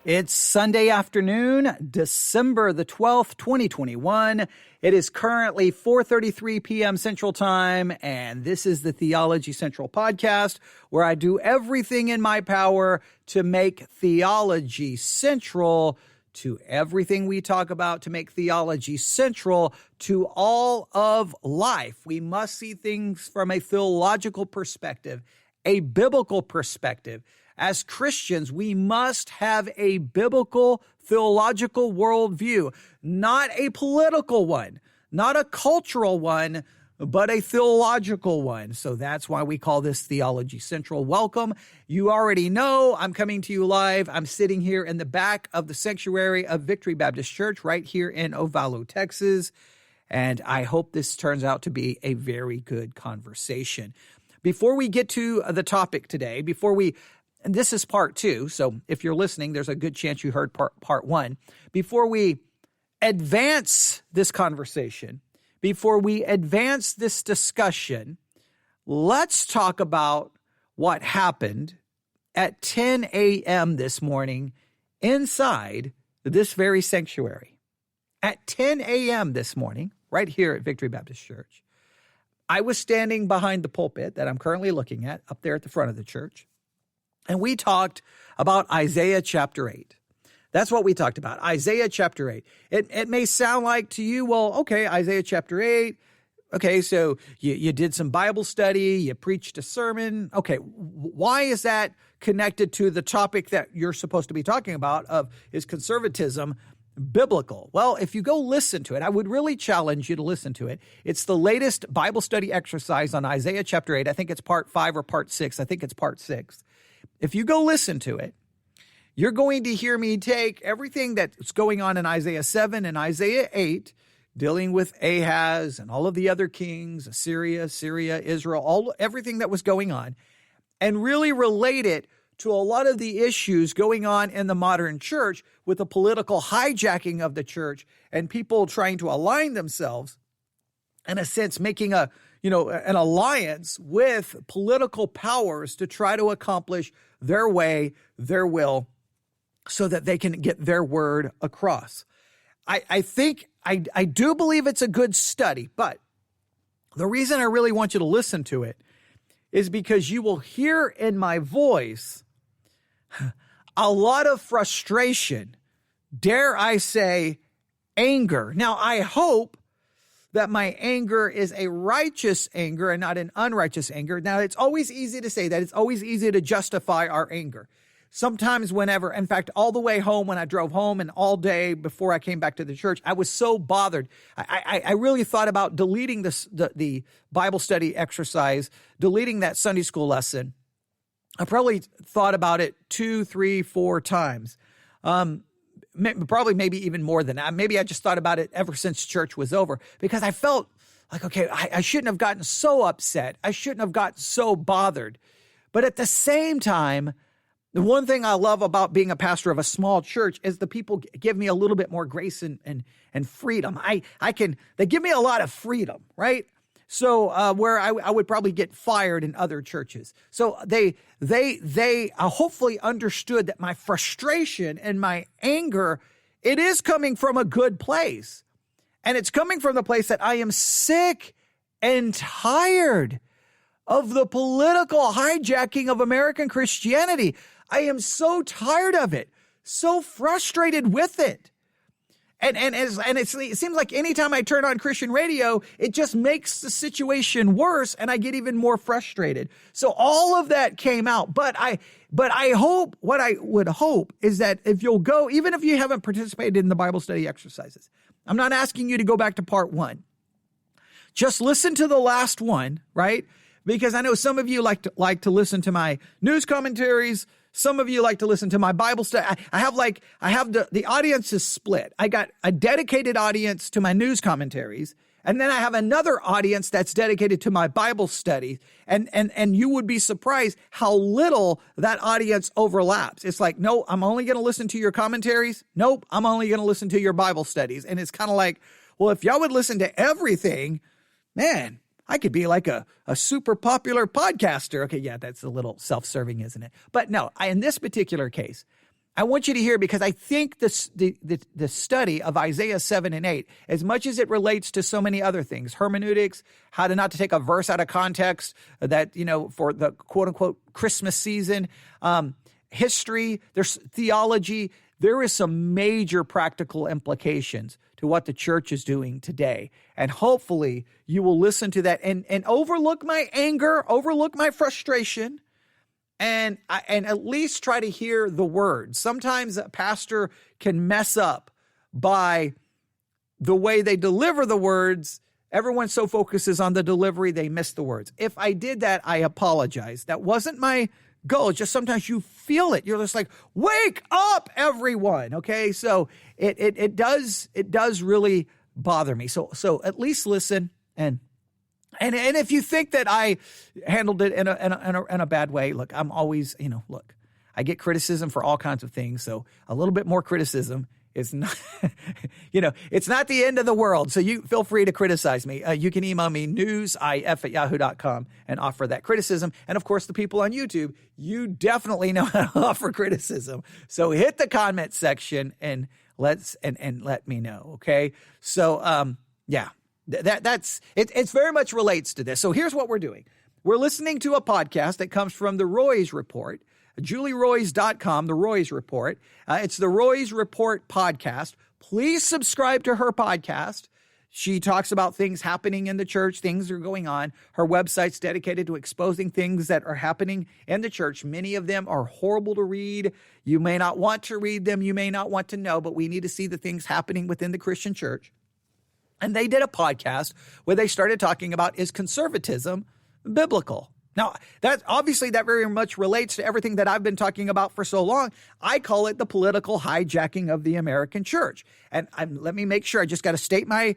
It's Sunday afternoon, December the 12th, 2021. It is currently 4:33 p.m. Central Time, and this is the Theology Central podcast, where I do everything in my power to make theology central to everything we talk about, to make theology central to all of life. We must see things from a theological perspective, a biblical perspective. As Christians, we must have a biblical theological worldview, not a political one, not a cultural one, but a theological one. So that's why we call this Theology Central. Welcome. You already know I'm coming to you live. I'm sitting here in the back of the sanctuary of Victory Baptist Church right here in Ovalo, Texas. And I hope this turns out to be a very good conversation. Before we get to the topic today, and this is part two, so if you're listening, there's a good chance you heard part one. Before we advance this conversation, before we advance this discussion, let's talk about what happened at 10 a.m. this morning inside this very sanctuary. At 10 a.m. this morning, right here at Victory Baptist Church, I was standing behind the pulpit that I'm currently looking at up there at the front of the church. And we talked about Isaiah chapter 8. That's what we talked about, Isaiah chapter 8. It may sound like to you, well, okay, Isaiah chapter 8. Okay, so you did some Bible study, you preached a sermon. Okay, why is that connected to the topic that you're supposed to be talking about is conservatism biblical? Well, if you go listen to it, I would really challenge you to listen to it. It's the latest Bible study exercise on Isaiah chapter 8. I think it's part 5 or part 6. I think it's part 6. If you go listen to it, you're going to hear me take everything that's going on in Isaiah 7 and Isaiah 8, dealing with Ahaz and all of the other kings, Assyria, Syria, Israel, everything that was going on, and really relate it to a lot of the issues going on in the modern church with the political hijacking of the church and people trying to align themselves, in a sense, making an alliance with political powers to try to accomplish their way, their will, so that they can get their word across. I do believe it's a good study, but the reason I really want you to listen to it is because you will hear in my voice a lot of frustration, dare I say, anger. Now, I hope that my anger is a righteous anger and not an unrighteous anger. Now, it's always easy to say that. It's always easy to justify our anger. Sometimes whenever, in fact, all the way home when I drove home and all day before I came back to the church, I was so bothered. I really thought about deleting the Bible study exercise, deleting that Sunday school lesson. I probably thought about it 2, 3, 4 times. Probably maybe even more than that. Maybe I just thought about it ever since church was over because I felt like, okay, I shouldn't have gotten so upset. I shouldn't have gotten so bothered. But at the same time, the one thing I love about being a pastor of a small church is the people give me a little bit more grace and freedom. They give me a lot of freedom, right? So where I would probably get fired in other churches. So they hopefully understood that my frustration and my anger, it is coming from a good place. And it's coming from the place that I am sick and tired of the political hijacking of American Christianity. I am so tired of it, so frustrated with it. And it seems like anytime I turn on Christian radio, it just makes the situation worse and I get even more frustrated. So all of that came out. But I hope, what I would hope is that if you'll go, even if you haven't participated in the Bible study exercises, I'm not asking you to go back to part 1. Just listen to the last one, right? Because I know some of you like to listen to my news commentaries. Some of you like to listen to my Bible study. I have the audience is split. I got a dedicated audience to my news commentaries, and then I have another audience that's dedicated to my Bible study. And you would be surprised how little that audience overlaps. It's like, no, I'm only going to listen to your commentaries. Nope, I'm only going to listen to your Bible studies. And it's kind of like, well, if y'all would listen to everything, man, I could be like a super popular podcaster. Okay, yeah, that's a little self-serving, isn't it? But no, in this particular case, I want you to hear, because I think the study of Isaiah 7 and 8, as much as it relates to so many other things, hermeneutics, how to not to take a verse out of context, that, for the quote unquote Christmas season, history, there's theology, there is some major practical implications to what the church is doing today. And hopefully you will listen to that and overlook my anger, overlook my frustration, and at least try to hear the words. Sometimes a pastor can mess up by the way they deliver the words. Everyone so focuses on the delivery, they miss the words. If I did that, I apologize. That wasn't my goal. It's just sometimes you feel it. You're just like, wake up, everyone. Okay. So it does really bother me. So at least listen. And if you think that I handled it in a bad way, look, I'm always, I get criticism for all kinds of things. So a little bit more criticism is not, it's not the end of the world. So you feel free to criticize me. You can email me newsif@yahoo.com and offer that criticism. And of course, the people on YouTube, you definitely know how to offer criticism. So hit the comment section and let me know. Okay. So, yeah. That's it. It's very much relates to this. So here's what we're doing. We're listening to a podcast that comes from the Roy's Report, julieroys.com, the Roy's Report. It's the Roy's Report podcast. Please subscribe to her podcast. She talks about things happening in the church, things are going on. Her website's dedicated to exposing things that are happening in the church. Many of them are horrible to read. You may not want to read them. You may not want to know, but we need to see the things happening within the Christian church. And they did a podcast where they started talking about, is conservatism biblical? Now, that very much relates to everything that I've been talking about for so long. I call it the political hijacking of the American church. And let me make sure, I just got to state my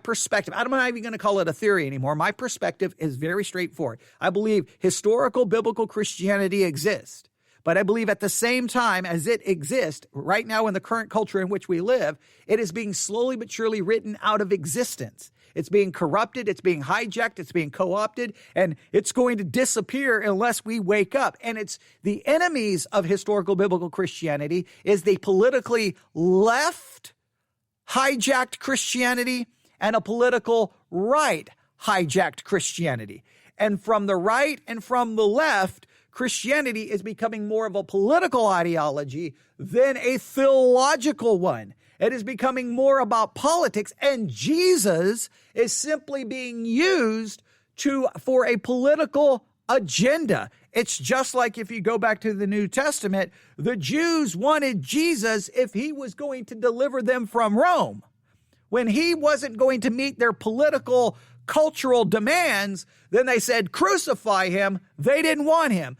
perspective. I'm not even going to call it a theory anymore. My perspective is very straightforward. I believe historical biblical Christianity exists. But I believe at the same time as it exists right now in the current culture in which we live, it is being slowly but surely written out of existence. It's being corrupted, it's being hijacked, it's being co-opted, and it's going to disappear unless we wake up. And it's the enemies of historical biblical Christianity is the politically left hijacked Christianity and a political right hijacked Christianity. And from the right and from the left, Christianity is becoming more of a political ideology than a theological one. It is becoming more about politics, and Jesus is simply being used for a political agenda. It's just like if you go back to the New Testament, the Jews wanted Jesus if he was going to deliver them from Rome. When he wasn't going to meet their political, cultural demands, then they said, crucify him. They didn't want him.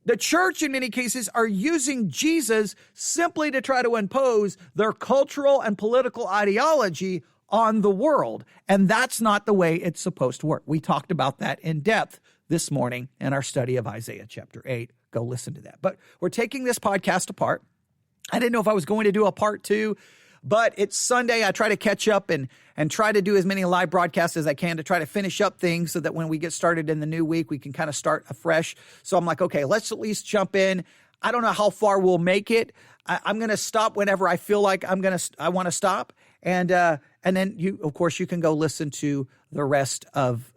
The church, in many cases, are using Jesus simply to try to impose their cultural and political ideology on the world. And that's not the way it's supposed to work. We talked about that in depth this morning in our study of Isaiah chapter 8. Go listen to that. But we're taking this podcast apart. I didn't know if I was going to do a part 2. But it's Sunday. I try to catch up and try to do as many live broadcasts as I can to try to finish up things so that when we get started in the new week, we can kind of start afresh. So I'm like, okay, let's at least jump in. I don't know how far we'll make it. I'm going to stop whenever I feel like I want to stop. And then you can go listen to the rest of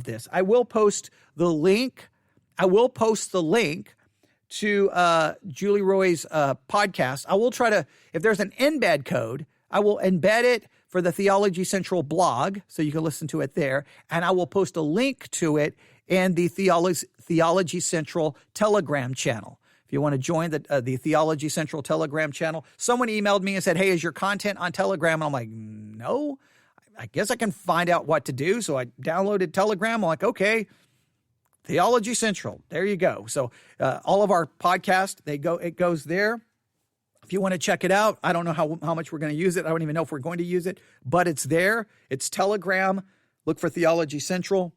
this. I will post the link. To Julie Roy's podcast. I will try to, if there's an embed code, I will embed it for the Theology Central blog, so you can listen to it there, and I will post a link to it in the Theology Central Telegram channel. If you want to join the Theology Central Telegram channel, someone emailed me and said, hey, is your content on Telegram? And I'm like, no, I guess I can find out what to do. So I downloaded Telegram. I'm like, okay, Theology Central. There you go. So all of our podcasts, it goes there. If you want to check it out, I don't know how much we're going to use it. I don't even know if we're going to use it, but it's there. It's Telegram. Look for Theology Central.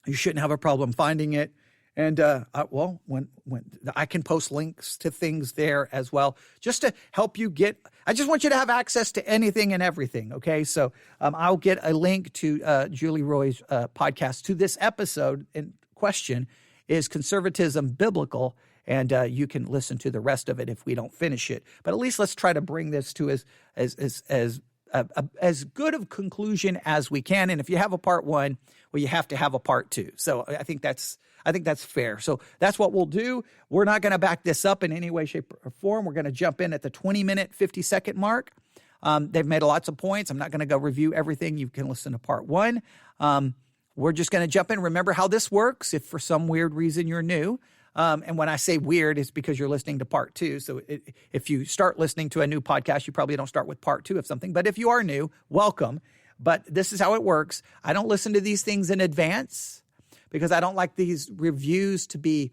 You shouldn't have a problem finding it. And when I can post links to things there as well, just to help you I just want you to have access to anything and everything. Okay. So I'll get a link to Julie Roy's podcast to this episode in question, is Conservatism Biblical? and you can listen to the rest of it if we don't finish it. But at least let's try to bring this to as good of conclusion as we can. And if you have a part one, well, you have to have a part two. So I think that's fair. So that's what we'll do. We're not going to back this up in any way, shape, or form. We're going to jump in at the 20-minute, 50-second mark. They've made lots of points. I'm not going to go review everything. You can listen to part one. We're just going to jump in. Remember how this works if for some weird reason you're new. And when I say weird, it's because you're listening to part two. So if you start listening to a new podcast, you probably don't start with part two of something. But if you are new, welcome. But this is how it works. I don't listen to these things in advance because I don't like these reviews to be,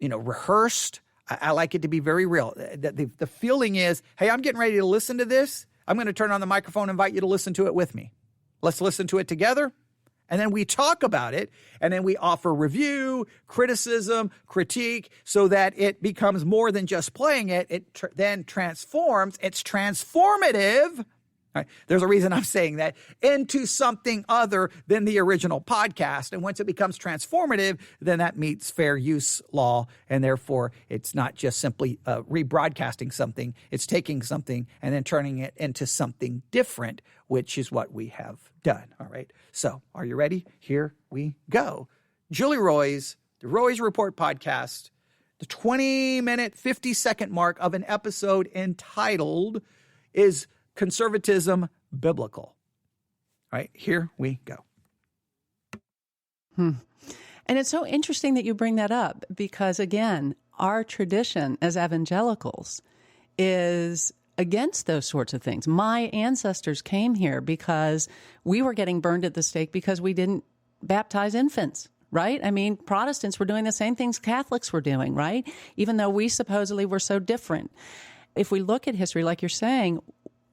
rehearsed. I like it to be very real. The feeling is, hey, I'm getting ready to listen to this. I'm going to turn on the microphone and invite you to listen to it with me. Let's listen to it together. And then we talk about it, and then we offer review, criticism, critique, so that it becomes more than just playing it. It then transforms. It's transformative. Right? There's a reason I'm saying that, into something other than the original podcast. And once it becomes transformative, then that meets fair use law. And therefore, it's not just simply rebroadcasting something. It's taking something and then turning it into something different, which is what we have done. All right. So are you ready? Here we go. Julie Roy's The Roy's Report podcast, the 20-minute, 50-second mark of an episode entitled Is Conservatism Biblical? All right, here we go. And it's so interesting that you bring that up because, again, our tradition as evangelicals is against those sorts of things. My ancestors came here because we were getting burned at the stake because we didn't baptize infants, right? I mean, Protestants were doing the same things Catholics were doing, right? Even though we supposedly were so different. If we look at history, like you're saying,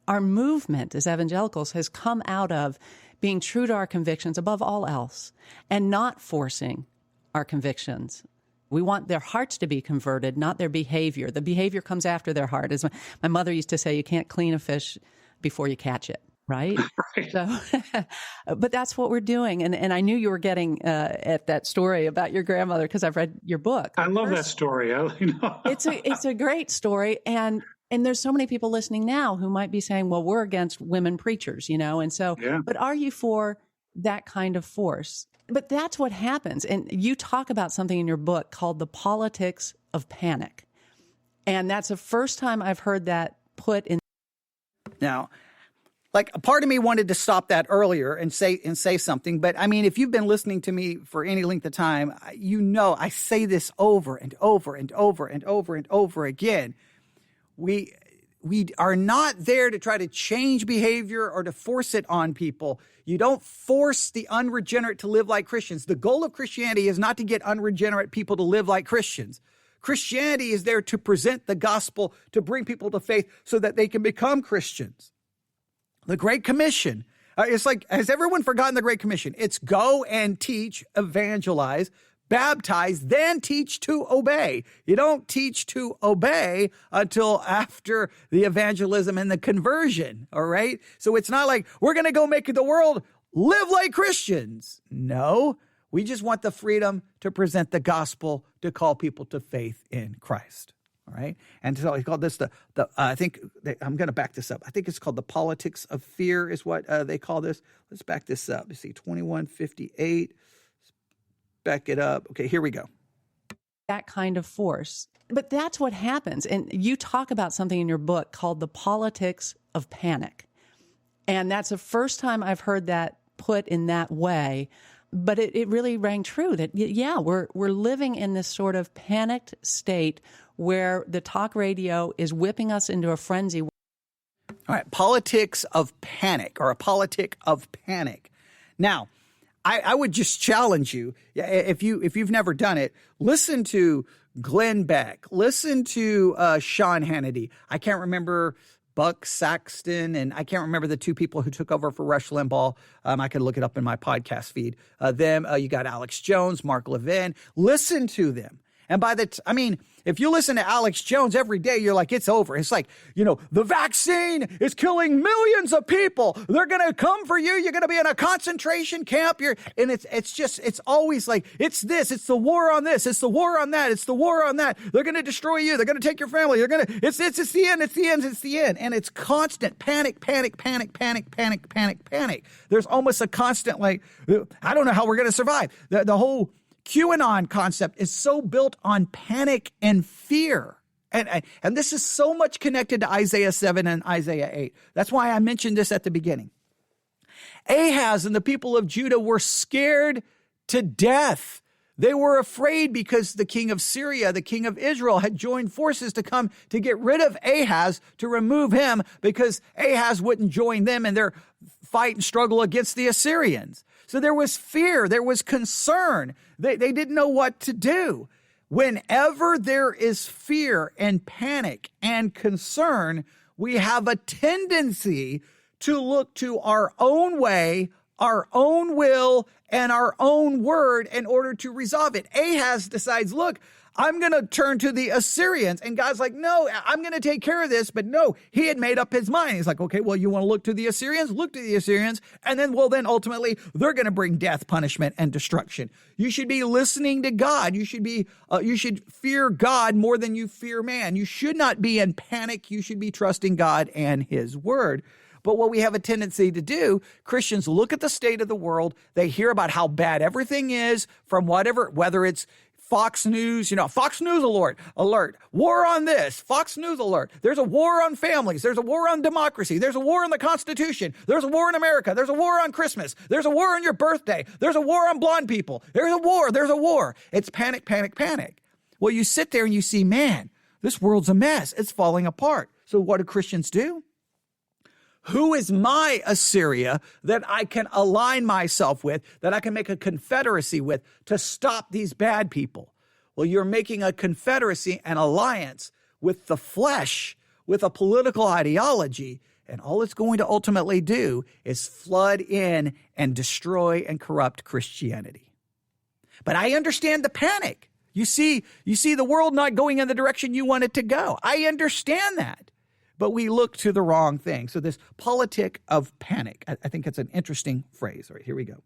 our movement as evangelicals has come out of being true to our convictions above all else and not forcing our convictions. We want their hearts to be converted, not their behavior. The behavior comes after their heart. As my mother used to say, you can't clean a fish before you catch it, right? Right. So, but that's what we're doing. And I knew you were getting at that story about your grandmother because I've read your book. I love that story. It's a great story. And there's so many people listening now who might be saying, well, we're against women preachers, and so, Yeah. But are you for that kind of force? But that's what happens. And you talk about something in your book called the politics of panic. And that's the first time I've heard that put in. Now, like a part of me wanted to stop that earlier and say something. But I mean, if you've been listening to me for any length of time, I say this over and over and over and over and over again. We are not there to try to change behavior or to force it on people. You don't force the unregenerate to live like Christians. The goal of Christianity is not to get unregenerate people to live like Christians. Christianity is there to present the gospel, to bring people to faith so that they can become Christians. The Great Commission, it's like, has everyone forgotten the Great Commission? It's go and teach, evangelize, baptize, then teach to obey. You don't teach to obey until after the evangelism and the conversion, all right? So it's not like we're going to go make the world live like Christians. No, we just want the freedom to present the gospel, to call people to faith in Christ, all right? And so he called this I'm going to back this up. I think it's called the politics of fear is what they call this. Let's back this up. You see, 2158. Back it up. Okay, here we go. That kind of force. But that's what happens. And you talk about something in your book called the politics of panic. And that's the first time I've heard that put in that way. But it really rang true that, yeah, we're living in this sort of panicked state where the talk radio is whipping us into a frenzy. All right, politics of panic, or a politic of panic. Now, I would just challenge you, if you've never done it, listen to Glenn Beck, listen to Sean Hannity. I can't remember Buck Saxton, and I can't remember the two people who took over for Rush Limbaugh. I could look it up in my podcast feed. You got Alex Jones, Mark Levin. Listen to them And if you listen to Alex Jones every day, you're like, it's over. It's like, the vaccine is killing millions of people. They're going to come for you. You're going to be in a concentration camp. It's always like, it's this, it's the war on this, it's the war on that, it's the war on that. They're going to destroy you. They're going to take your family. It's the end, it's the end, it's the end. And it's constant panic. There's almost a constant, like, I don't know how we're going to survive. The whole QAnon concept is so built on panic and fear. And this is so much connected to Isaiah 7 and Isaiah 8. That's why I mentioned this at the beginning. Ahaz and the people of Judah were scared to death. They were afraid because the king of Syria, the king of Israel, had joined forces to come to get rid of Ahaz, to remove him, because Ahaz wouldn't join them in their fight and struggle against the Assyrians. So there was fear, there was concern. They didn't know what to do. Whenever there is fear and panic and concern, we have a tendency to look to our own way, our own will, and our own word in order to resolve it. Ahaz decides, look, I'm going to turn to the Assyrians. And God's like, no, I'm going to take care of this. But no, he had made up his mind. He's like, okay, well, you want to look to the Assyrians? Look to the Assyrians. And then ultimately, they're going to bring death, punishment, and destruction. You should be listening to God. You should fear God more than you fear man. You should not be in panic. You should be trusting God and his word. But what we have a tendency to do, Christians look at the state of the world. They hear about how bad everything is from whether it's Fox News, Fox News alert, war on this, Fox News alert. There's a war on families. There's a war on democracy. There's a war on the Constitution. There's a war in America. There's a war on Christmas. There's a war on your birthday. There's a war on blonde people. There's a war. There's a war. It's panic, panic, panic. Well, you sit there and you see, man, this world's a mess. It's falling apart. So what do Christians do? Who is my Assyria that I can align myself with, that I can make a confederacy with to stop these bad people? Well, you're making a confederacy, an alliance with the flesh, with a political ideology, and all it's going to ultimately do is flood in and destroy and corrupt Christianity. But I understand the panic. You see the world not going in the direction you want it to go. I understand that. But we look to the wrong thing. So this politic of panic, I think it's an interesting phrase. All right, here we go.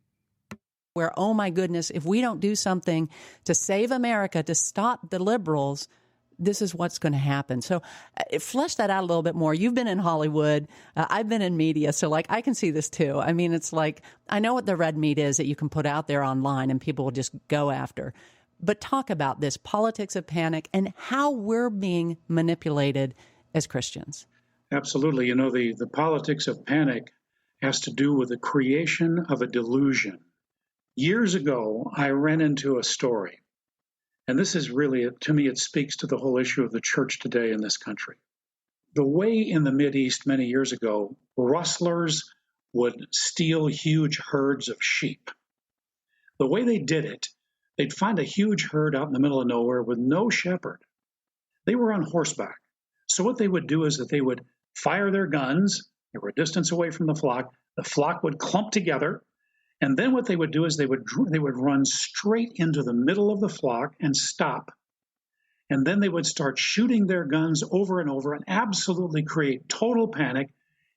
Where, oh my goodness, if we don't do something to save America, to stop the liberals, this is what's going to happen. So flesh that out a little bit more. You've been in Hollywood. I've been in media. So I can see this too. I mean, it's like, I know what the red meat is that you can put out there online and people will just go after. But talk about this politics of panic and how we're being manipulated as Christians. Absolutely. The politics of panic has to do with the creation of a delusion. Years ago, I ran into a story, and this is really, to me, it speaks to the whole issue of the church today in this country. The way in the Mideast many years ago, rustlers would steal huge herds of sheep. The way they did it, they'd find a huge herd out in the middle of nowhere with no shepherd. They were on horseback. So what they would do is that they would fire their guns. They were a distance away from the flock. The flock would clump together. And then what they would do is they would run straight into the middle of the flock and stop. And then they would start shooting their guns over and over and absolutely create total panic.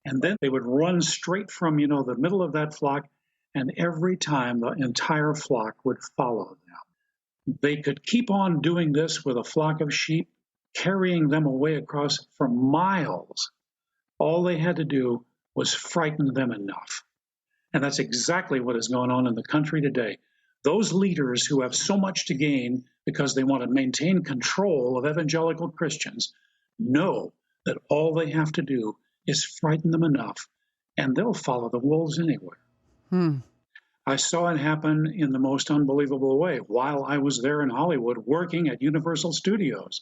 And then they would run straight from, the middle of that flock. And every time the entire flock would follow them. They could keep on doing this with a flock of sheep, carrying them away across for miles. All they had to do was frighten them enough. And that's exactly what is going on in the country today. Those leaders who have so much to gain because they want to maintain control of evangelical Christians know that all they have to do is frighten them enough, and they'll follow the wolves anywhere. I saw it happen in the most unbelievable way while I was there in Hollywood working at Universal Studios,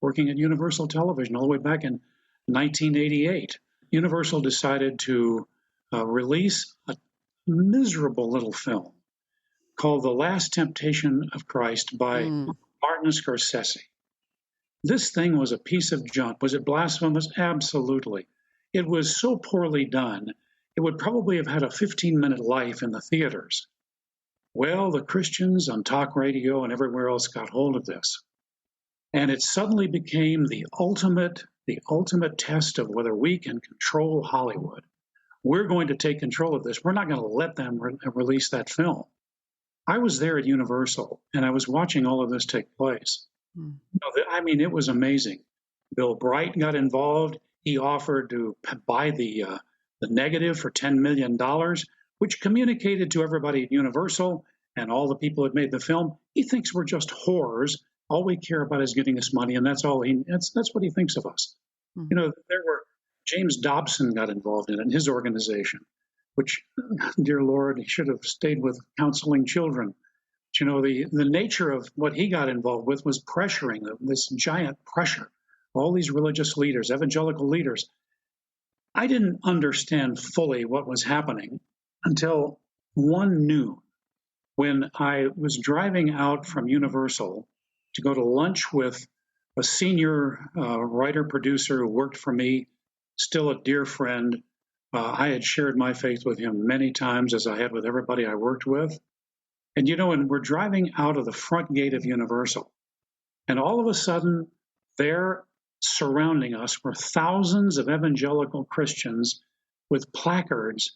working at Universal Television all the way back in 1988. Universal decided to release a miserable little film called The Last Temptation of Christ by Martin Scorsese. This thing was a piece of junk. Was it blasphemous? Absolutely. It was so poorly done, it would probably have had a 15-minute life in the theaters. Well, the Christians on talk radio and everywhere else got hold of this. And it suddenly became the ultimate test of whether we can control Hollywood. We're going to take control of this. We're not going to let them release that film. I was there at Universal, and I was watching all of this take place. I mean, it was amazing. Bill Bright got involved. He offered to buy the negative for $10 million, which communicated to everybody at Universal and all the people that made the film. He thinks we're just whores. All we care about is getting us money, and that's what he thinks of us. James Dobson got involved in it, his organization, which, dear Lord, he should have stayed with counseling children. But, the nature of what he got involved with was pressuring, this giant pressure. All these religious leaders, evangelical leaders. I didn't understand fully what was happening until one noon when I was driving out from Universal to go to lunch with a senior writer-producer who worked for me, still a dear friend. I had shared my faith with him many times, as I had with everybody I worked with. And, and we're driving out of the front gate of Universal, and all of a sudden, there surrounding us were thousands of evangelical Christians with placards,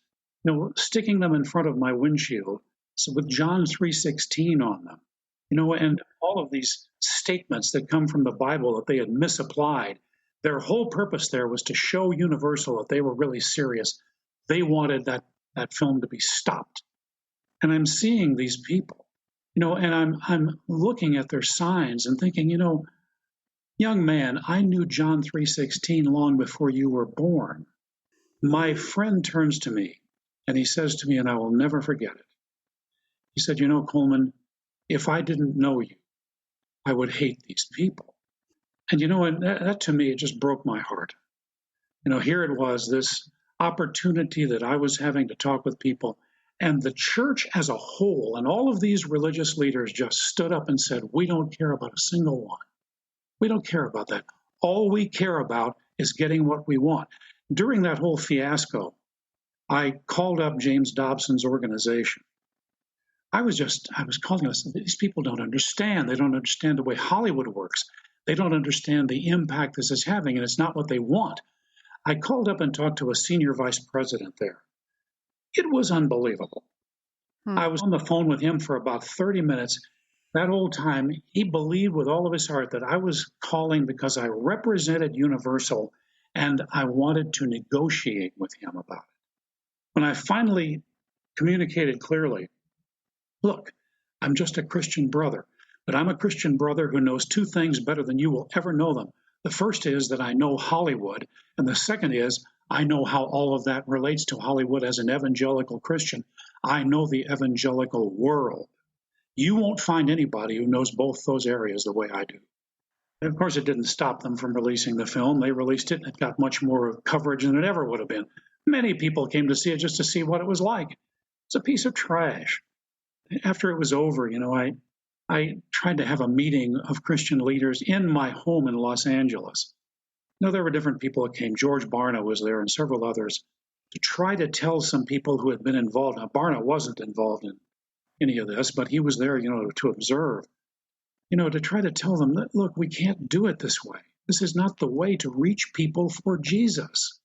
sticking them in front of my windshield, with John 3:16 on them, and all of these statements that come from the Bible that they had misapplied. Their whole purpose there was to show Universal that they were really serious. They wanted that film to be stopped. And I'm seeing these people, and I'm looking at their signs and thinking, young man, I knew John 3:16 long before you were born. My friend turns to me and he says to me, and I will never forget it. He said, Coleman, if I didn't know you, I would hate these people. And and that to me, it just broke my heart. Here it was, this opportunity that I was having to talk with people, and the church as a whole, and all of these religious leaders just stood up and said, we don't care about a single one. We don't care about that. All we care about is getting what we want. During that whole fiasco, I called up James Dobson's organization. I was calling us, these people don't understand. They don't understand the way Hollywood works. They don't understand the impact this is having, and it's not what they want. I called up and talked to a senior vice president there. It was unbelievable. I was on the phone with him for about 30 minutes. That whole time, he believed with all of his heart that I was calling because I represented Universal and I wanted to negotiate with him about it. When I finally communicated clearly, look, I'm just a Christian brother, but I'm a Christian brother who knows two things better than you will ever know them. The first is that I know Hollywood, and the second is I know how all of that relates to Hollywood as an evangelical Christian. I know the evangelical world. You won't find anybody who knows both those areas the way I do. And of course, it didn't stop them from releasing the film. They released it, and it got much more coverage than it ever would have been. Many people came to see it just to see what it was like. It's a piece of trash. After it was over, I tried to have a meeting of Christian leaders in my home in Los Angeles. There were different people that came. George Barna was there and several others to try to tell some people who had been involved. Now, Barna wasn't involved in any of this, but he was there, to observe, to try to tell them that, look, we can't do it this way. This is not the way to reach people for Jesus.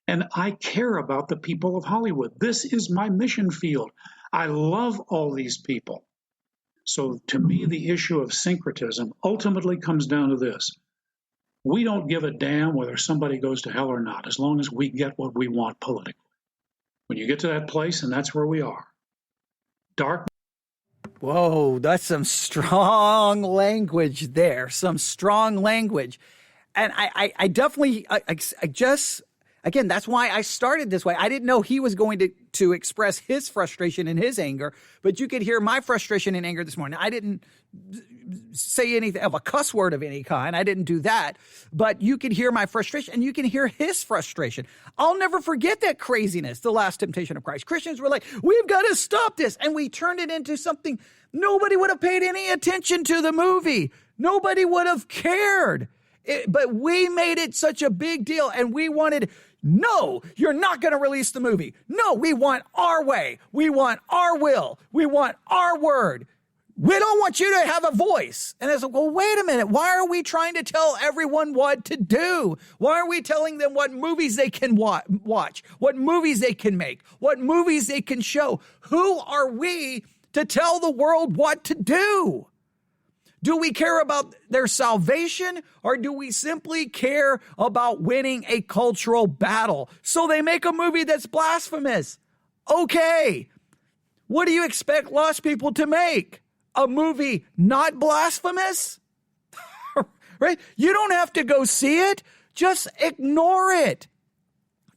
And I care about the people of Hollywood. This is my mission field. I love all these people. So to me, the issue of syncretism ultimately comes down to this. We don't give a damn whether somebody goes to hell or not, as long as we get what we want politically. When you get to that place, and that's where we are. Dark. Whoa, that's some strong language there. Some strong language. And I definitely, I just, again, that's why I started this way. I didn't know he was going to express his frustration and his anger, but you could hear my frustration and anger this morning. I didn't say anything of a cuss word of any kind. I didn't do that, but you can hear my frustration and you can hear his frustration. I'll never forget that craziness, The Last Temptation of Christ. Christians were like, we've got to stop this. And we turned it into something. Nobody would have paid any attention to the movie. Nobody would have cared. But we made it such a big deal, and we wanted, no, you're not going to release the movie. No, we want our way. We want our will. We want our word. We don't want you to have a voice. And it's like, well, wait a minute. Why are we trying to tell everyone what to do? Why are we telling them what movies they can watch, what movies they can make, what movies they can show? Who are we to tell the world what to do? Do we care about their salvation, or do we simply care about winning a cultural battle? So they make a movie that's blasphemous. Okay. What do you expect lost people to make? A movie not blasphemous? Right? You don't have to go see it. Just ignore it.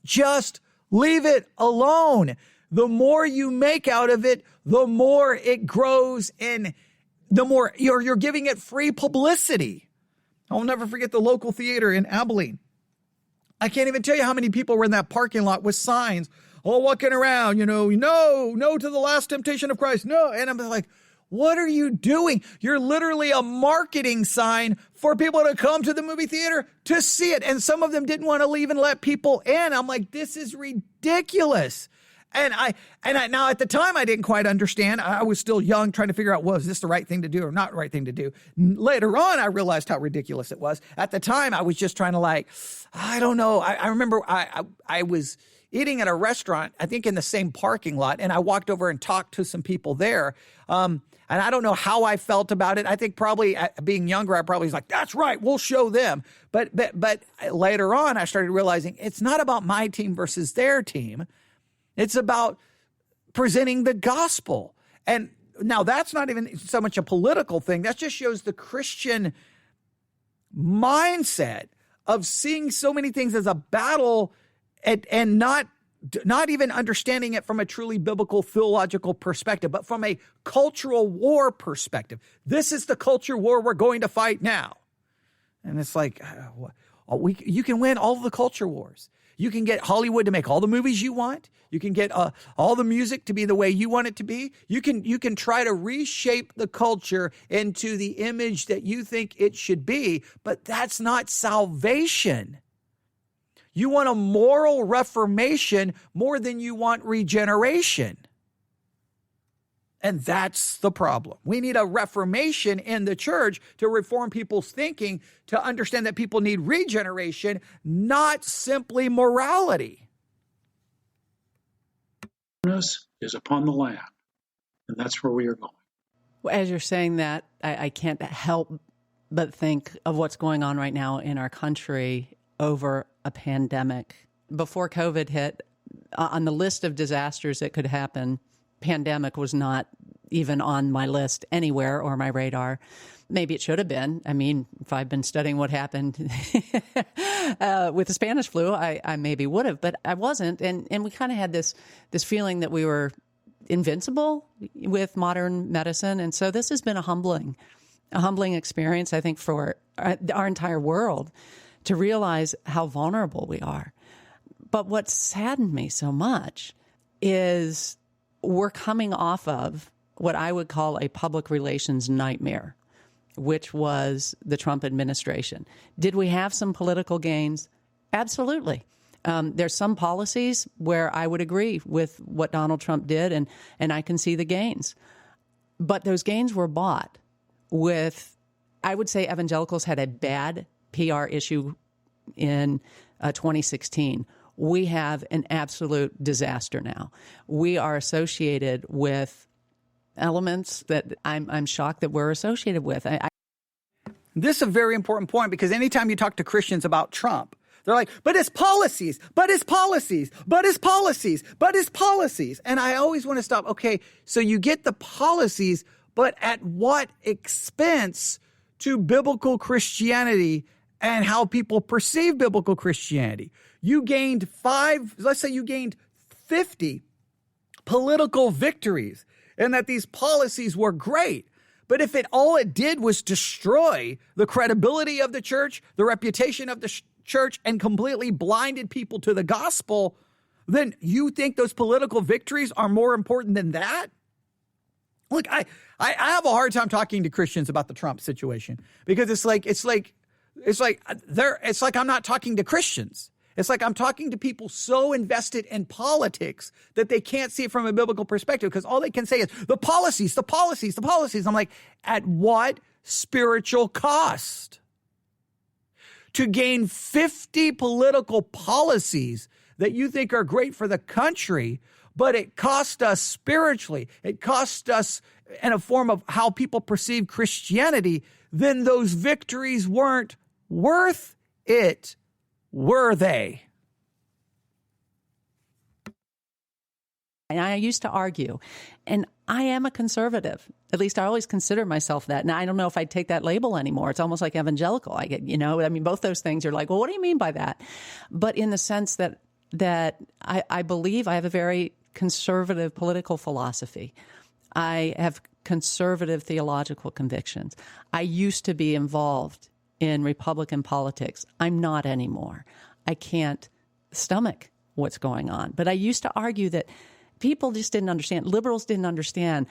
Just leave it alone. The more you make out of it, the more it grows, and the more you're giving it free publicity. I'll never forget the local theater in Abilene. I can't even tell you how many people were in that parking lot with signs, all walking around, no to the last temptation of Christ, no. And I'm like, what are you doing? You're literally a marketing sign for people to come to the movie theater to see it. And some of them didn't want to leave and let people in. I'm like, this is ridiculous. And I now at the time I didn't quite understand. I was still young, trying to figure out, was this the right thing to do or not the right thing to do? Later on, I realized how ridiculous it was. At the time, I was just trying to I don't know. I remember I was eating at a restaurant, I think in the same parking lot, and I walked over and talked to some people there. And I don't know how I felt about it. I think probably being younger, I probably was like, that's right, we'll show them. But later on, I started realizing it's not about my team versus their team. It's about presenting the gospel. And now that's not even so much a political thing. That just shows the Christian mindset of seeing so many things as a battle and not even understanding it from a truly biblical theological perspective, but from a cultural war perspective. This is the culture war we're going to fight now. And it's like, you can win all of the culture wars. You can get Hollywood to make all the movies you want. You can get all the music to be the way you want it to be. You can try to reshape the culture into the image that you think it should be, but that's not salvation. You want a moral reformation more than you want regeneration. And that's the problem. We need a reformation in the church to reform people's thinking, to understand that people need regeneration, not simply morality. Is upon the land, and that's where we are going. As you're saying that, I can't help but think of what's going on right now in our country over a pandemic. Before COVID hit, on the list of disasters that could happen, pandemic was not even on my list anywhere or my radar. Maybe it should have been. I mean, if I've been studying what happened with the Spanish flu, I maybe would have, but I wasn't. And we kind of had this feeling that we were invincible with modern medicine. And so this has been a humbling experience, I think, for our entire world, to realize how vulnerable we are. But what saddened me so much is we're coming off of what I would call a public relations nightmare, which was the Trump administration. Did we have some political gains? Absolutely. There's some policies where I would agree with what Donald Trump did, and I can see the gains. But those gains were bought with, I would say evangelicals had a bad PR issue in 2016. We have an absolute disaster now. We are associated with elements that I'm shocked that we're associated with. This is a very important point, because anytime you talk to Christians about Trump, they're like, but his policies, but his policies, but his policies, but his policies. And I always want to stop. Okay, so you get the policies, but at what expense to biblical Christianity and how people perceive biblical Christianity? You gained 50 political victories, and that these policies were great. But if all it did was destroy the credibility of the church, the reputation of the church, and completely blinded people to the gospel, then you think those political victories are more important than that? Look, I have a hard time talking to Christians about the Trump situation, because it's like I'm not talking to Christians. It's like I'm talking to people so invested in politics that they can't see it from a biblical perspective because all they can say is the policies, the policies, the policies. I'm like, at what spiritual cost? To gain 50 political policies that you think are great for the country, but it cost us spiritually, it cost us in a form of how people perceive Christianity, then those victories weren't worth it, were they? And I used to argue, and I am a conservative. At least I always consider myself that. Now, I don't know if I'd take that label anymore. It's almost like evangelical. I get, both those things are like, well, what do you mean by that? But in the sense that I believe I have a very conservative political philosophy. I have conservative theological convictions. I used to be involved in Republican politics. I'm not anymore. I can't stomach what's going on. But I used to argue that people just didn't understand. Liberals didn't understand.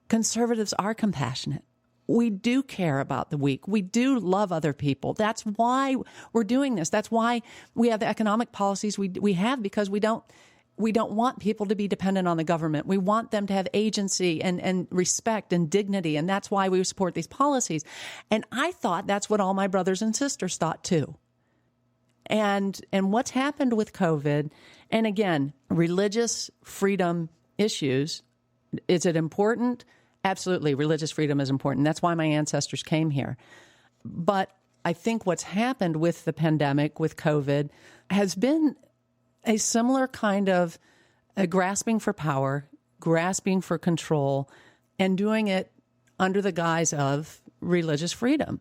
Conservatives are compassionate. We do care about the weak. We do love other people. That's why we're doing this. That's why we have the economic policies we have, because we don't want people to be dependent on the government. We want them to have agency and respect and dignity, and that's why we support these policies. And I thought that's what all my brothers and sisters thought too. And what's happened with COVID, and again, religious freedom issues, is it important? Absolutely, religious freedom is important. That's why my ancestors came here. But I think what's happened with the pandemic, with COVID, has been a similar kind of grasping for power, grasping for control, and doing it under the guise of religious freedom.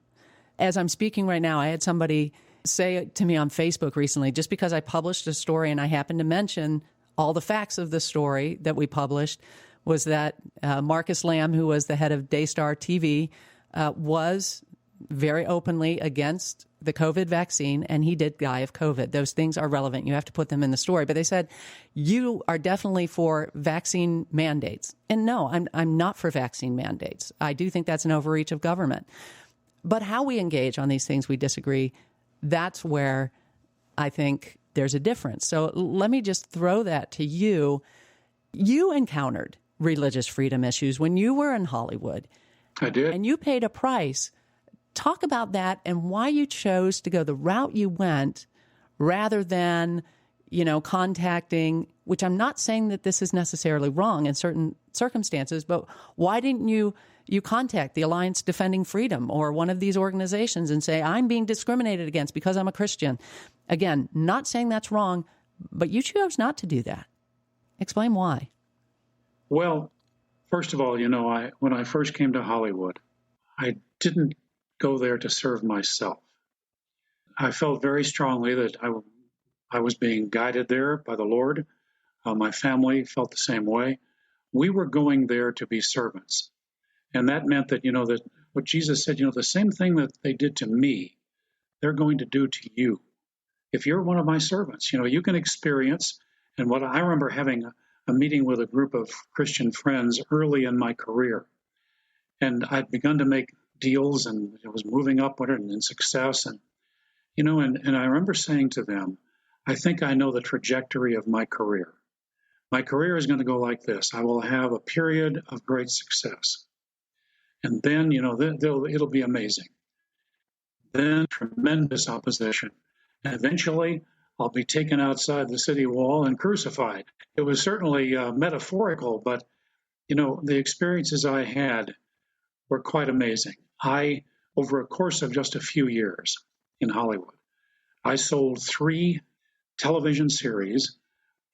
As I'm speaking right now, I had somebody say to me on Facebook recently, just because I published a story and I happened to mention all the facts of the story that we published, was that Marcus Lamb, who was the head of Daystar TV, was very openly against the COVID vaccine, and he did die of COVID. Those things are relevant. You have to put them in the story. But they said, you are definitely for vaccine mandates. And no, I'm not for vaccine mandates. I do think that's an overreach of government. But how we engage on these things, we disagree. That's where I think there's a difference. So let me just throw that to you. You encountered religious freedom issues when you were in Hollywood. I did. And you paid a price. Talk about that and why you chose to go the route you went rather than, contacting, which I'm not saying that this is necessarily wrong in certain circumstances, but why didn't you contact the Alliance Defending Freedom or one of these organizations and say, I'm being discriminated against because I'm a Christian? Again, not saying that's wrong, but you chose not to do that. Explain why. Well, first of all, when I first came to Hollywood, I didn't go there to serve myself. I felt very strongly that I was being guided there by the Lord. My family felt the same way. We were going there to be servants. And that meant that, that what Jesus said, the same thing that they did to me, they're going to do to you. If you're one of my servants, you can experience. And what I remember having a meeting with a group of Christian friends early in my career. And I'd begun to make deals and it was moving upward and in success. And, and I remember saying to them, I think I know the trajectory of my career. My career is going to go like this. I will have a period of great success. And then, it'll be amazing. Then tremendous opposition. And eventually, I'll be taken outside the city wall and crucified. It was certainly metaphorical, but, the experiences I had were quite amazing. Over a course of just a few years in Hollywood, I sold 3 television series.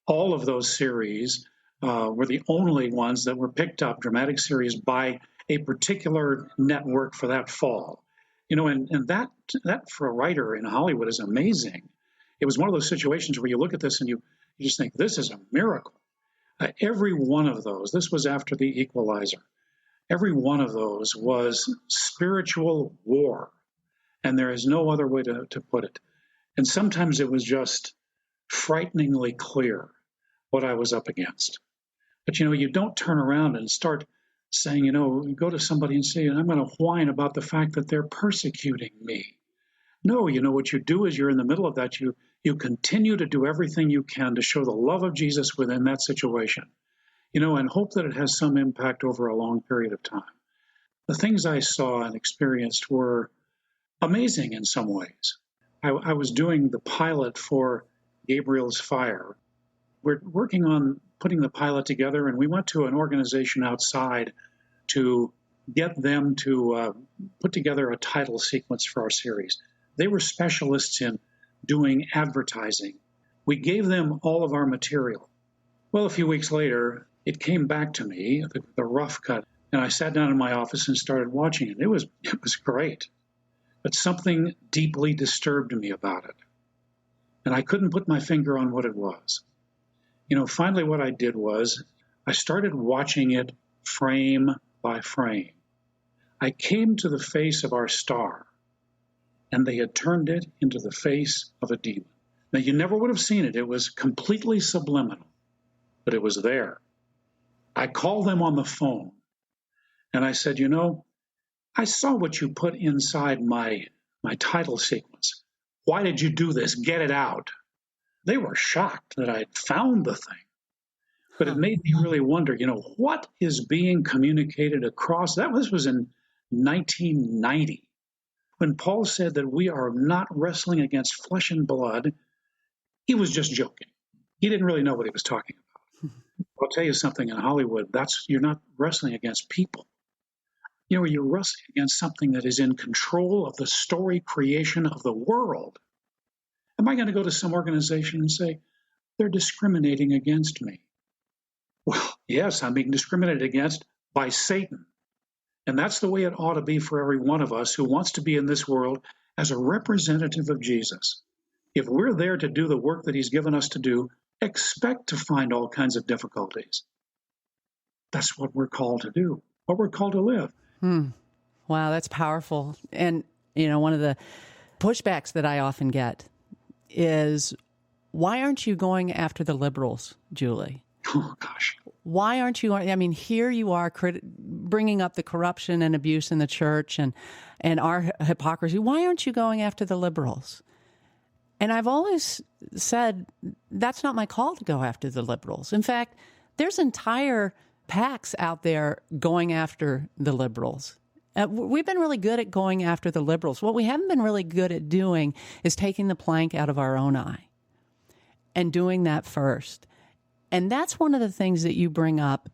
All of those series were the only ones that were picked up, dramatic series, by a particular network for that fall. And that for a writer in Hollywood is amazing. It was one of those situations where you look at this and you just think, this is a miracle. Every one of those, this was after The Equalizer, every one of those was spiritual war. And there is no other way to put it. And sometimes it was just frighteningly clear what I was up against. But, you don't turn around and start saying, you go to somebody and say, I'm going to whine about the fact that they're persecuting me. No, what you do is you're in the middle of that. You You continue to do everything you can to show the love of Jesus within that situation, and hope that it has some impact over a long period of time. The things I saw and experienced were amazing in some ways. I was doing the pilot for Gabriel's Fire. We're working on putting the pilot together, and we went to an organization outside to get them to put together a title sequence for our series. They were specialists in doing advertising. We gave them all of our material. Well, a few weeks later, it came back to me, the rough cut, and I sat down in my office and started watching it. It was great, but something deeply disturbed me about it, and I couldn't put my finger on what it was. Finally what I did was I started watching it frame by frame. I came to the face of our star, and they had turned it into the face of a demon. Now, you never would have seen it. It was completely subliminal, but it was there. I called them on the phone, and I said, I saw what you put inside my title sequence. Why did you do this? Get it out. They were shocked that I'd found the thing. But it made me really wonder, what is being communicated across? This was in 1990, when Paul said that we are not wrestling against flesh and blood. He was just joking. He didn't really know what he was talking about. I'll tell you something, in Hollywood, you're not wrestling against people. You're wrestling against something that is in control of the story creation of the world. Am I going to go to some organization and say, they're discriminating against me? Well, yes, I'm being discriminated against by Satan. And that's the way it ought to be for every one of us who wants to be in this world as a representative of Jesus. If we're there to do the work that he's given us to do, expect to find all kinds of difficulties. That's what we're called to do, what we're called to live. Wow, that's powerful. And, one of the pushbacks that I often get is, why aren't you going after the liberals, Julie? Oh, gosh. Why aren't you? I mean, here you are bringing up the corruption and abuse in the church and our hypocrisy. Why aren't you going after the liberals? And I've always said, that's not my call to go after the liberals. In fact, there's entire PACs out there going after the liberals. We've been really good at going after the liberals. What we haven't been really good at doing is taking the plank out of our own eye and doing that first. And that's one of the things that you bring up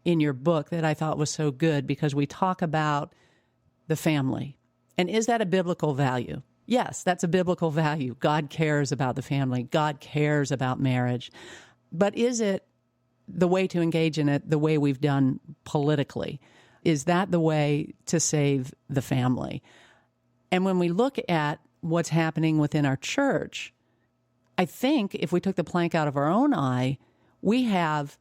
in your book that I thought was so good, because we talk about the family. And is that a biblical value? Yes, that's a biblical value. God cares about the family. God cares about marriage. But is it the way to engage in it the way we've done politically? Is that the way to save the family? And when we look at what's happening within our church, I think if we took the plank out of our own eye, we have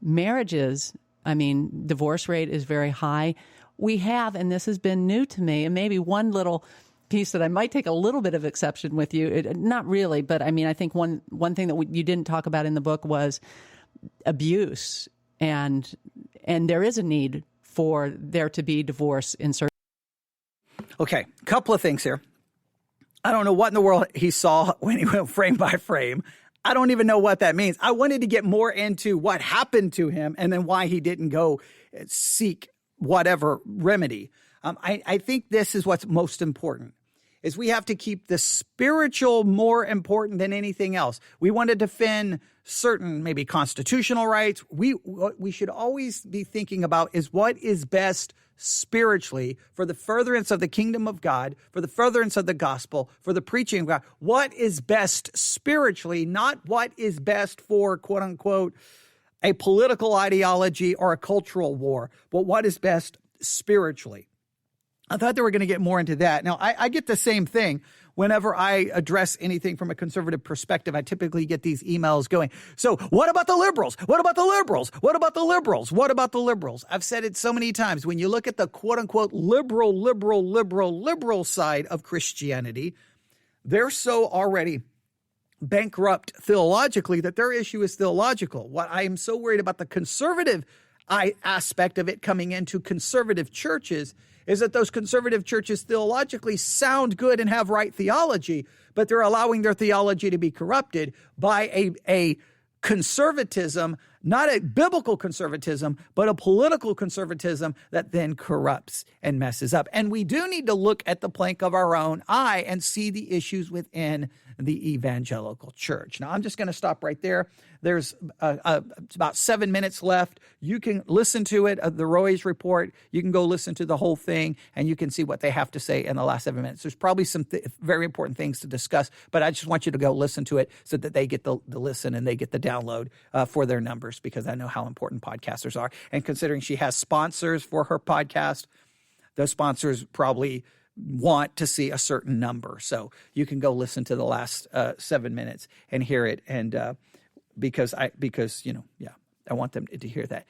marriages. I mean, divorce rate is very high. We have, and this has been new to me, and maybe one little piece that I might take a little bit of exception with you, not really, but I mean, I think one thing that you didn't talk about in the book was abuse, and there is a need for there to be divorce in certain. Okay, a couple of things here. I don't know what in the world he saw when he went frame by frame. I don't even know what that means. I wanted to get more into what happened to him and then why he didn't go seek whatever remedy. I think this is what's most important, is we have to keep the spiritual more important than anything else. We want to defend certain maybe constitutional rights. What we should always be thinking about is what is best spiritually for the furtherance of the kingdom of God, for the furtherance of the gospel, for the preaching of God. What is best spiritually, not what is best for, quote unquote, a political ideology or a cultural war, but what is best spiritually. I thought they were going to get more into that. Now, I get the same thing whenever I address anything from a conservative perspective. I typically get these emails going, so what about the liberals? What about the liberals? What about the liberals? What about the liberals? I've said it so many times. When you look at the quote-unquote liberal side of Christianity, they're so already bankrupt theologically that their issue is theological. What I am so worried about the conservative aspect of it coming into conservative churches is that those conservative churches theologically sound good and have right theology, but they're allowing their theology to be corrupted by a conservatism, not a biblical conservatism, but a political conservatism that then corrupts and messes up. And we do need to look at the plank of our own eye and see the issues within the evangelical church. Now, I'm just going to stop right there. There's about 7 minutes left. You can listen to it, the Roy's report. You can go listen to the whole thing, and you can see what they have to say in the last 7 minutes. There's probably some very important things to discuss, but I just want you to go listen to it so that they get the listen and they get the download for their numbers, because I know how important podcasters are. And considering she has sponsors for her podcast, those sponsors probably want to see a certain number. So you can go listen to the last 7 minutes and hear it. And because I want them to hear that.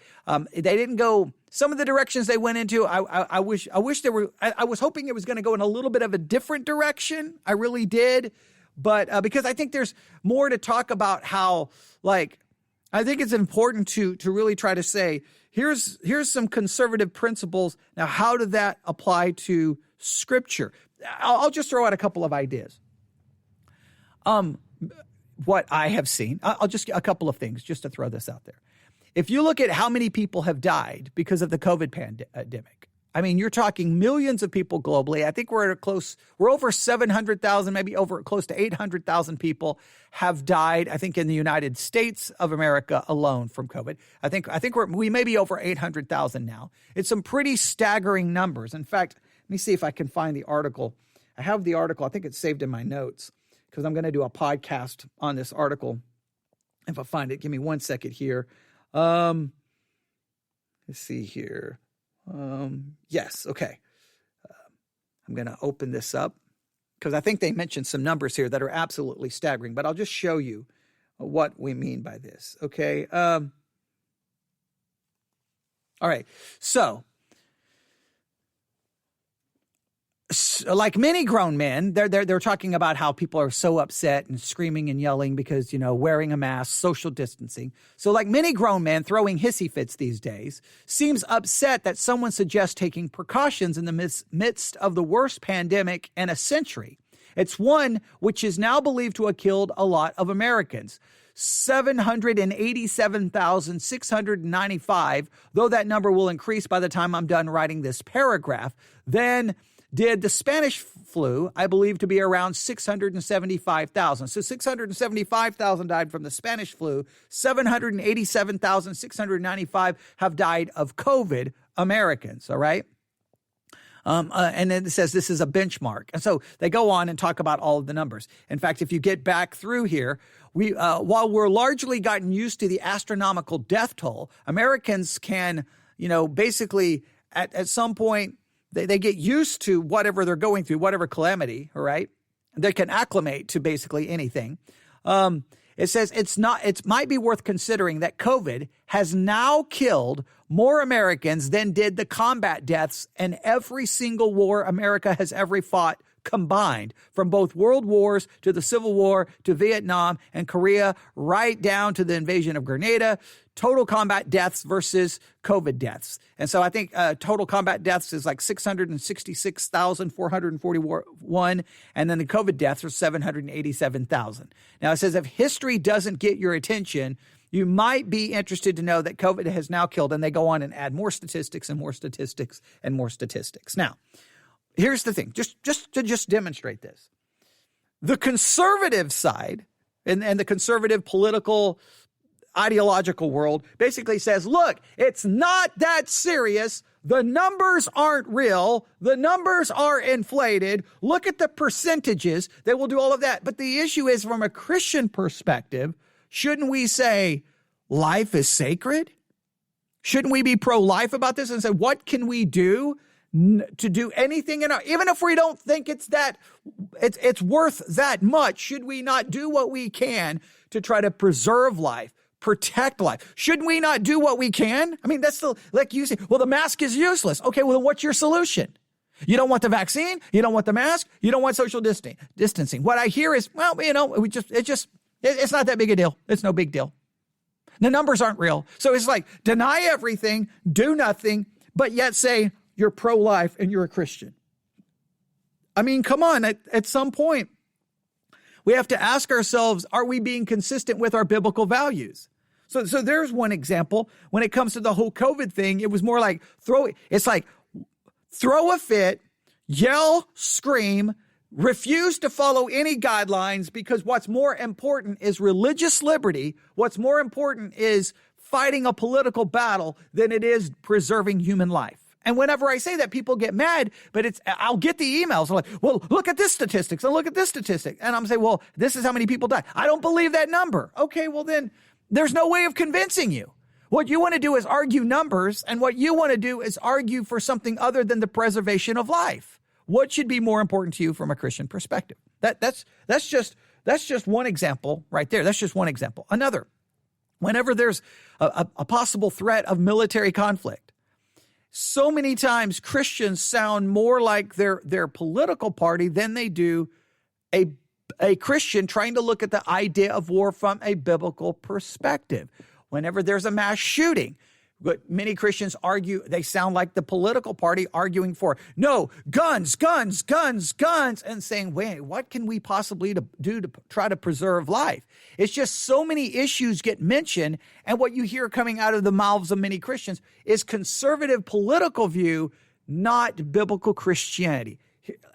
They didn't go some of the directions they went into. I wish there were. I was hoping it was going to go in a little bit of a different direction. I really did, but because I think there's more to talk about. How, like, I think it's important to really try to say, here's some conservative principles. Now, how did that apply to Scripture? I'll just throw out a couple of ideas. What I have seen, I'll just a couple of things just to throw this out there. If you look at how many people have died because of the COVID pandemic, I mean, you're talking millions of people globally. I think we're over 700,000, maybe over close to 800,000 people have died. I think in the United States of America alone from COVID. I think we may be over 800,000 now. It's some pretty staggering numbers. In fact, let me see if I can find the article. I have the article. I think it's saved in my notes, because I'm going to do a podcast on this article. If I find it, give me 1 second here. Let's see here. Yes, okay. I'm going to open this up, because I think they mentioned some numbers here that are absolutely staggering, but I'll just show you what we mean by this, okay? All right, so like many grown men, they're talking about how people are so upset and screaming and yelling because, wearing a mask, social distancing. So like many grown men throwing hissy fits these days, seems upset that someone suggests taking precautions in the midst of the worst pandemic in a century. It's one which is now believed to have killed a lot of Americans. 787,695, though that number will increase by the time I'm done writing this paragraph. Then did the Spanish flu, I believe, to be around 675,000. So 675,000 died from the Spanish flu. 787,695 have died of COVID Americans, all right? And then it says this is a benchmark. And so they go on and talk about all of the numbers. In fact, if you get back through here, while we're largely gotten used to the astronomical death toll, Americans can, basically at some point, they get used to whatever they're going through, whatever calamity, all right? They can acclimate to basically anything. It says it might be worth considering that COVID has now killed more Americans than did the combat deaths in every single war America has ever fought combined, from both world wars to the Civil War to Vietnam and Korea, right down to the invasion of Grenada. Total combat deaths versus COVID deaths. And so I think total combat deaths is like 666,441. And then the COVID deaths are 787,000. Now it says if history doesn't get your attention, you might be interested to know that COVID has now killed, and they go on and add more statistics and more statistics and more statistics. Now, here's the thing, just to demonstrate this. The conservative side and the conservative political ideological world basically says, look, it's not that serious. The numbers aren't real. The numbers are inflated. Look at the percentages. They will do all of that. But the issue is, from a Christian perspective, shouldn't we say life is sacred? Shouldn't we be pro-life about this and say, what can we do to do anything even if we don't think it's worth that much? Should we not do what we can to try to preserve life, protect life? Shouldn't we not do what we can? I mean, that's like you say, well, the mask is useless. Okay, well, then what's your solution? You don't want the vaccine? You don't want the mask? You don't want social distancing? What I hear is, well, it's not that big a deal. It's no big deal. The numbers aren't real. So it's like deny everything, do nothing, but yet say, you're pro-life and you're a Christian. I mean, come on, at some point, we have to ask ourselves, are we being consistent with our biblical values? So there's one example. When it comes to the whole COVID thing, it was more like throw a fit, yell, scream, refuse to follow any guidelines, because what's more important is religious liberty. What's more important is fighting a political battle than it is preserving human life. And whenever I say that, people get mad, but I'll get the emails like, well, look at this statistics and look at this statistic. And I'm saying, well, this is how many people died. I don't believe that number. Okay, well then there's no way of convincing you. What you want to do is argue numbers, and what you want to do is argue for something other than the preservation of life. What should be more important to you from a Christian perspective? That's just one example right there. That's just one example. Another, whenever there's a possible threat of military conflict, so many times Christians sound more like their political party than they do a Christian trying to look at the idea of war from a biblical perspective. Whenever there's a mass shooting, but many Christians argue, they sound like the political party arguing for, no, guns, guns, guns, guns, and saying, wait, what can we possibly do to try to preserve life? It's just so many issues get mentioned, and what you hear coming out of the mouths of many Christians is conservative political view, not biblical Christianity.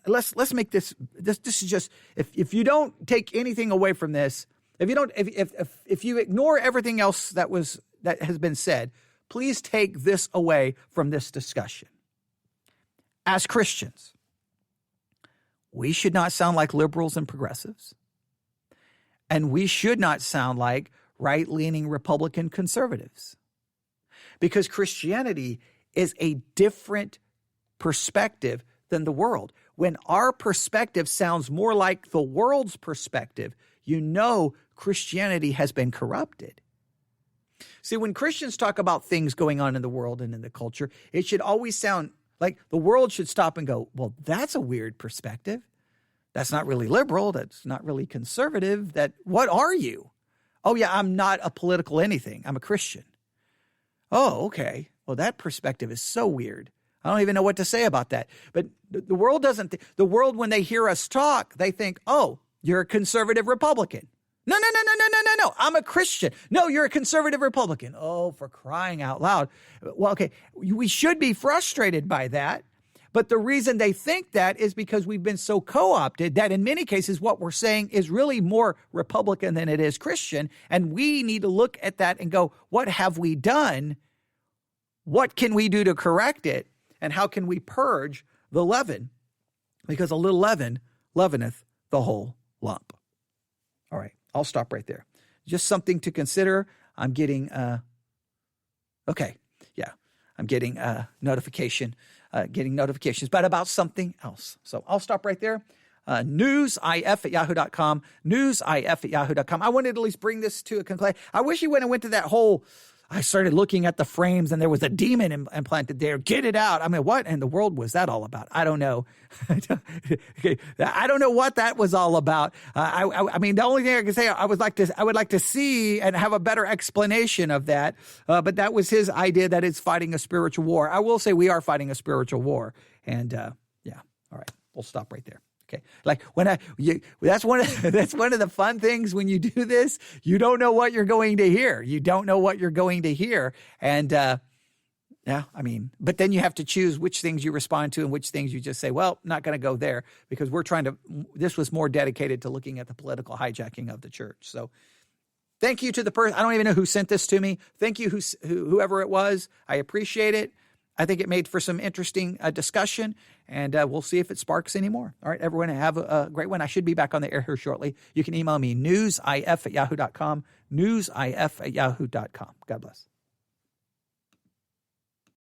Let's make this is just, if you don't take anything away from this, if you ignore everything else that has been said, please take this away from this discussion. As Christians, we should not sound like liberals and progressives, and we should not sound like right-leaning Republican conservatives, because Christianity is a different perspective than the world. When our perspective sounds more like the world's perspective, you know Christianity has been corrupted. See, when Christians talk about things going on in the world and in the culture, it should always sound like the world should stop and go, well, that's a weird perspective. That's not really liberal. That's not really conservative. What are you? Oh, yeah, I'm not a political anything. I'm a Christian. Oh, okay. Well, that perspective is so weird. I don't even know what to say about that. But the world doesn't. The world, when they hear us talk, they think, oh, you're a conservative Republican. No. I'm a Christian. No, you're a conservative Republican. Oh, for crying out loud. Well, okay, we should be frustrated by that. But the reason they think that is because we've been so co-opted that in many cases what we're saying is really more Republican than it is Christian. And we need to look at that and go, what have we done? What can we do to correct it? And how can we purge the leaven? Because a little leaven leaveneth the whole lump. All right, I'll stop right there. Just something to consider. I'm getting, I'm getting notifications, but about something else. So I'll stop right there. Newsif@yahoo.com, newsif@yahoo.com. I wanted to at least bring this to a conclusion. I wish you went to that whole, I started looking at the frames and there was a demon implanted there. Get it out. I mean, what in the world was that all about? I don't know. I don't know what that was all about. I mean, the only thing I can say, I would like to see and have a better explanation of that. But that was his idea that it's fighting a spiritual war. I will say we are fighting a spiritual war. And all right, we'll stop right there. Okay. Like that's one of the fun things when you do this, you don't know what you're going to hear. And, but then you have to choose which things you respond to and which things you just say, well, not going to go there, because this was more dedicated to looking at the political hijacking of the church. So thank you to the person. I don't even know who sent this to me. Thank you, whoever it was. I appreciate it. I think it made for some interesting discussion, and we'll see if it sparks any more. All right, everyone, have a great one. I should be back on the air here shortly. You can email me, newsif@yahoo.com, newsif@yahoo.com. God bless.